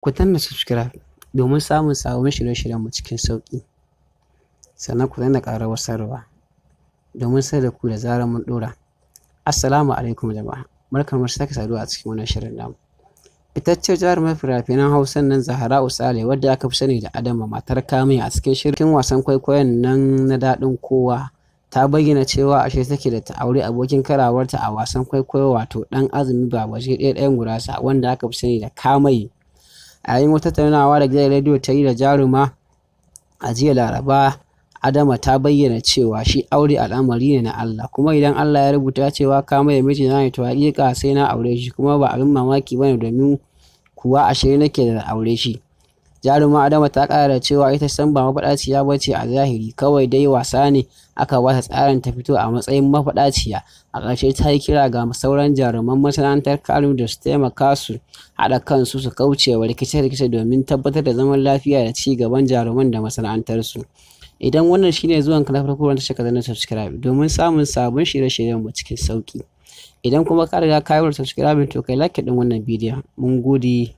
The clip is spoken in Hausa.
Ku danna subscribe domin samun sababbin shirye-shiryenmu cikin sauƙi. Sannan ku danna ƙararrawar sanarwa domin sanar da ku da zarar mun ɗora. Assalamu alaikum jama'a. Barkanmu da sake saduwa a cikin wannan shirin namu. Fitaccen jarumar fina-finan Hausan nan Zahra'u Saleh, wadda aka fi sani da Adama, matar Kamiya, a cikin shirin wasan kwaikwayon nan na daɗin kowa, ta bayyana cewa ashe take da ta aure abokin karawarta a wasan kwaikwayo, wato ɗan Azumi Babaji ɗayan gurasa, wanda aka fi sani da Kamaye. A yayin wata tattaunawa da gidan rediyo ta yi da jaruma a jiya Laraba, Adama ta bayyana cewa shi aure al'amari ne na Allah, kuma idan Allah ya rubuta cewa Kamaye mijina ne, to haƙiƙa sai na aure shi, kuma ba abin mamaki bane domin kuwa a shirye nake da aure shi. Jaruma Adama ta ƙara da cewa ita san ba mafaɗaciya ba ce a zahiri, kawai dai wasa ne aka ba ta tsarin ta fito a matsayin mafaɗaciya. A ƙarshe ta yi kira ga sauran jaruman masana'antar Kannywood da su taimaka su haɗa kansu su kauce wa rikice-rikice domin tabbatar da zaman lafiya da ci gaban jaruman da masana'antarsu. Idan wannan shine zuwanka na farko wanda ka danna subscribe domin samun sabon shirye-shiryenmu cikin sauƙi. Idan kuma ka riga ka yi subscribe, to kai like ɗin wannan bidiyon. Mun gode.